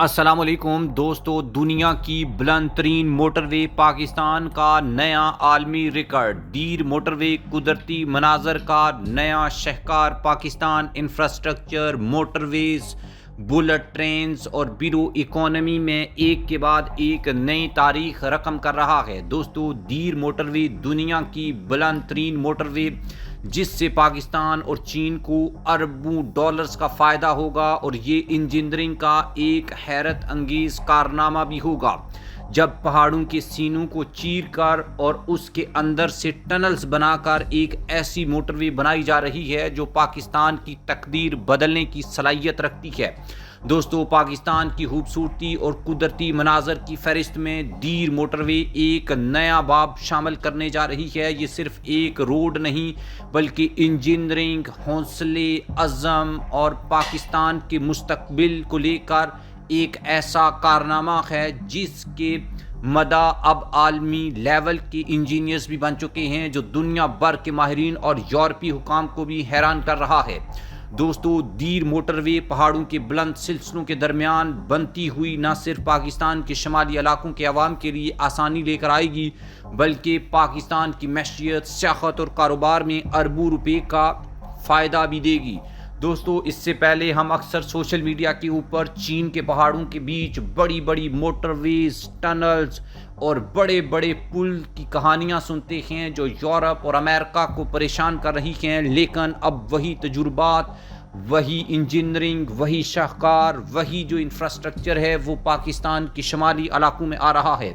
السلام علیکم دوستو، دنیا کی بلند ترین موٹر وے پاکستان کا نیا عالمی ریکارڈ۔ دیر موٹر وے قدرتی مناظر کا نیا شاہکار پاکستان انفراسٹرکچر، موٹر ویز، بلٹ ٹرینز اور بیرو اکانومی میں ایک کے بعد ایک نئی تاریخ رقم کر رہا ہے۔ دوستو، دیر موٹر وے دنیا کی بلند ترین موٹر وے جس سے پاکستان اور چین کو اربوں ڈالرز کا فائدہ ہوگا، اور یہ انجینئرنگ کا ایک حیرت انگیز کارنامہ بھی ہوگا جب پہاڑوں کے سینوں کو چیر کر اور اس کے اندر سے ٹنلز بنا کر ایک ایسی موٹر وے بنائی جا رہی ہے جو پاکستان کی تقدیر بدلنے کی صلاحیت رکھتی ہے۔ دوستو، پاکستان کی خوبصورتی اور قدرتی مناظر کی فہرست میں دیر موٹر وے ایک نیا باب شامل کرنے جا رہی ہے۔ یہ صرف ایک روڈ نہیں بلکہ انجینئرنگ، حوصلے عزم اور پاکستان کے مستقبل کو لے کر ایک ایسا کارنامہ ہے جس کے مدعا اب عالمی لیول کے انجینئرز بھی بن چکے ہیں، جو دنیا بھر کے ماہرین اور یورپی حکام کو بھی حیران کر رہا ہے۔ دوستو، دیر موٹر وے پہاڑوں کے بلند سلسلوں کے درمیان بنتی ہوئی نہ صرف پاکستان کے شمالی علاقوں کے عوام کے لیے آسانی لے کر آئے گی بلکہ پاکستان کی معیشت، سیاحت اور کاروبار میں اربوں روپے کا فائدہ بھی دے گی۔ دوستو، اس سے پہلے ہم اکثر سوشل میڈیا کے اوپر چین کے پہاڑوں کے بیچ بڑی بڑی موٹر ویز، ٹنلز اور بڑے بڑے پل کی کہانیاں سنتے ہیں جو یورپ اور امریکہ کو پریشان کر رہی ہیں، لیکن اب وہی تجربات، وہی انجینئرنگ، وہی شاہکار، وہی جو انفراسٹرکچر ہے وہ پاکستان کے شمالی علاقوں میں آ رہا ہے۔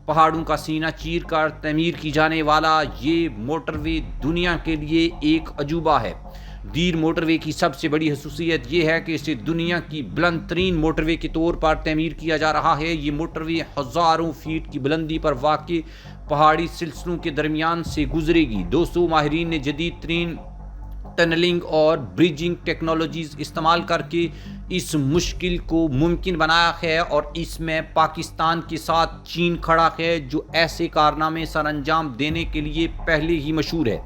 پہاڑوں کا سینہ چیر کر تعمیر کی جانے والا یہ موٹر وے دنیا کے لیے ایک عجوبہ ہے۔ دیر موٹر وے کی سب سے بڑی خصوصیت یہ ہے کہ اسے دنیا کی بلند ترین موٹر وے کے طور پر تعمیر کیا جا رہا ہے۔ یہ موٹر وے ہزاروں فیٹ کی بلندی پر واقع پہاڑی سلسلوں کے درمیان سے گزرے گی۔ دوستو، ماہرین نے جدید ترین ٹنلنگ اور بریجنگ ٹیکنالوجیز استعمال کر کے اس مشکل کو ممکن بنایا ہے، اور اس میں پاکستان کے ساتھ چین کھڑا ہے جو ایسے کارنامے سر انجام دینے کے لیے پہلے ہی مشہور ہے۔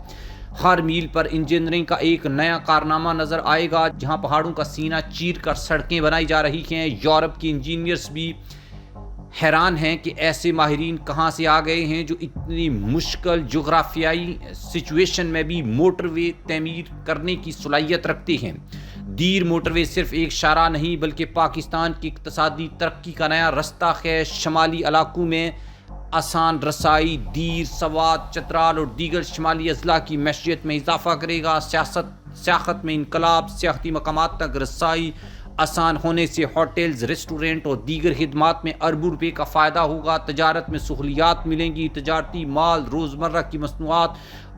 ہر میل پر انجینئرنگ کا ایک نیا کارنامہ نظر آئے گا، جہاں پہاڑوں کا سینہ چیر کر سڑکیں بنائی جا رہی ہیں۔ یورپ کے انجینئرز بھی حیران ہیں کہ ایسے ماہرین کہاں سے آ گئے ہیں جو اتنی مشکل جغرافیائی سچویشن میں بھی موٹر وے تعمیر کرنے کی صلاحیت رکھتے ہیں۔ دیر موٹر وے صرف ایک شاہراہ نہیں بلکہ پاکستان کی اقتصادی ترقی کا نیا رستہ ہے۔ شمالی علاقوں میں آسان رسائی دیر، سوات، چترال اور دیگر شمالی اضلاع کی معیشت میں اضافہ کرے گا۔ سیاحت میں انقلاب، سیاحتی مقامات تک رسائی آسان ہونے سے ہوٹلز، ریسٹورنٹ اور دیگر خدمات میں اربوں روپے کا فائدہ ہوگا۔ تجارت میں سہولیات ملیں گی، تجارتی مال، روزمرہ کی مصنوعات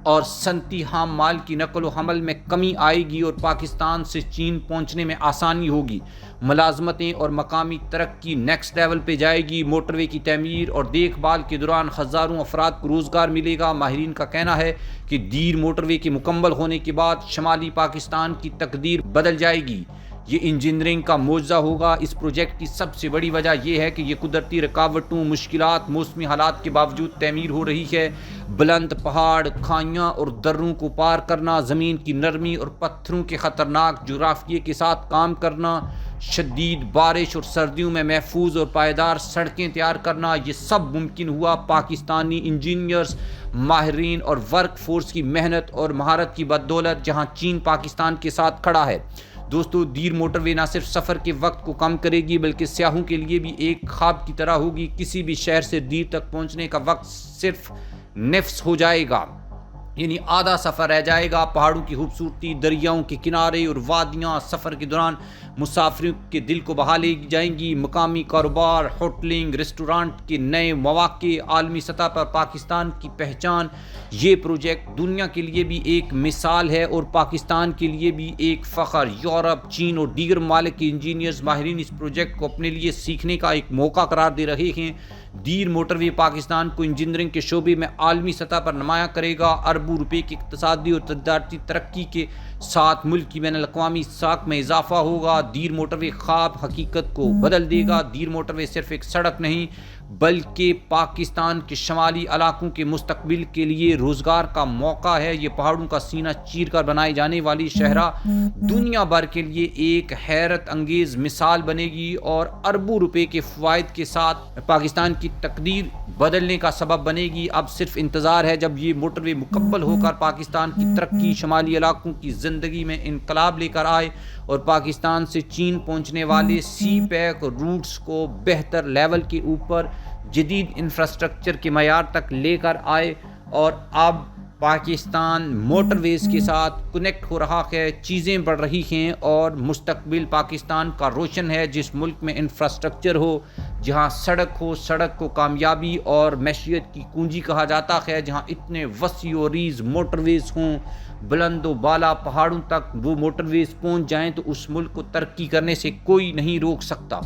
اور صنعتی خام مال کی نقل و حمل میں کمی آئے گی، اور پاکستان سے چین پہنچنے میں آسانی ہوگی۔ ملازمتیں اور مقامی ترقی نیکسٹ لیول پہ جائے گی۔ موٹر وے کی تعمیر اور دیکھ بھال کے دوران ہزاروں افراد کو روزگار ملے گا۔ ماہرین کا کہنا ہے کہ دیر موٹر وے کے مکمل ہونے کے بعد شمالی پاکستان کی تقدیر بدل جائے گی۔ یہ انجینئرنگ کا معجزہ ہوگا۔ اس پروجیکٹ کی سب سے بڑی وجہ یہ ہے کہ یہ قدرتی رکاوٹوں، مشکلات، موسمی حالات کے باوجود تعمیر ہو رہی ہے۔ بلند پہاڑ، کھائیاں اور دروں کو پار کرنا، زمین کی نرمی اور پتھروں کے خطرناک جغرافیے کے ساتھ کام کرنا، شدید بارش اور سردیوں میں محفوظ اور پائیدار سڑکیں تیار کرنا، یہ سب ممکن ہوا پاکستانی انجینئرز، ماہرین اور ورک فورس کی محنت اور مہارت کی بدولت، جہاں چین پاکستان کے ساتھ کھڑا ہے۔ دوستو، دیر موٹر وے نہ صرف سفر کے وقت کو کم کرے گی بلکہ سیاحوں کے لیے بھی ایک خواب کی طرح ہوگی۔ کسی بھی شہر سے دیر تک پہنچنے کا وقت صرف نفس ہو جائے گا، یعنی آدھا سفر رہ جائے گا۔ پہاڑوں کی خوبصورتی، دریاؤں کے کنارے اور وادیاں سفر کے دوران مسافروں کے دل کو بہا لے جائیں گی۔ مقامی کاروبار، ہوٹلنگ، ریسٹورانٹ کے نئے مواقع، عالمی سطح پر پاکستان کی پہچان۔ یہ پروجیکٹ دنیا کے لیے بھی ایک مثال ہے اور پاکستان کے لیے بھی ایک فخر۔ یورپ، چین اور دیگر ممالک کے انجینئرز، ماہرین اس پروجیکٹ کو اپنے لیے سیکھنے کا ایک موقع قرار دے رہے ہیں۔ دیر موٹر وے پاکستان کو انجینئرنگ کے شعبے میں عالمی سطح پر نمایاں کرے گا۔ اربوں روپے کی اقتصادی اور تجارتی ترقی کے ساتھ ملک کی بین الاقوامی ساکھ میں اضافہ ہوگا۔ دیر موٹر وے خواب حقیقت کو بدل دے گا۔ دیر موٹر وے صرف ایک سڑک نہیں بلکہ پاکستان کے شمالی علاقوں کے مستقبل کے لیے روزگار کا موقع ہے۔ یہ پہاڑوں کا سینہ چیر کر بنائی جانے والی شاہراہ دنیا بھر کے لیے ایک حیرت انگیز مثال بنے گی اور اربوں روپے کے فوائد کے ساتھ پاکستان کی تقدیر بدلنے کا سبب بنے گی۔ اب صرف انتظار ہے جب یہ موٹر وے مکمل ہو کر پاکستان کی ترقی شمالی علاقوں کی زندگی میں انقلاب لے کر آئے اور پاکستان سے چین پہنچنے والے سی پیک روٹس کو بہتر لیول کے اوپر جدید انفراسٹرکچر کے معیار تک لے کر آئے۔ اور اب پاکستان موٹر ویز کے ساتھ کنیکٹ ہو رہا ہے، چیزیں بڑھ رہی ہیں اور مستقبل پاکستان کا روشن ہے۔ جس ملک میں انفراسٹرکچر ہو، جہاں سڑک ہو، سڑک کو کامیابی اور معیشت کی کنجی کہا جاتا ہے، جہاں اتنے وسیع و ریز موٹر ویز ہوں، بلند و بالا پہاڑوں تک وہ موٹر ویز پہنچ جائیں تو اس ملک کو ترقی کرنے سے کوئی نہیں روک سکتا۔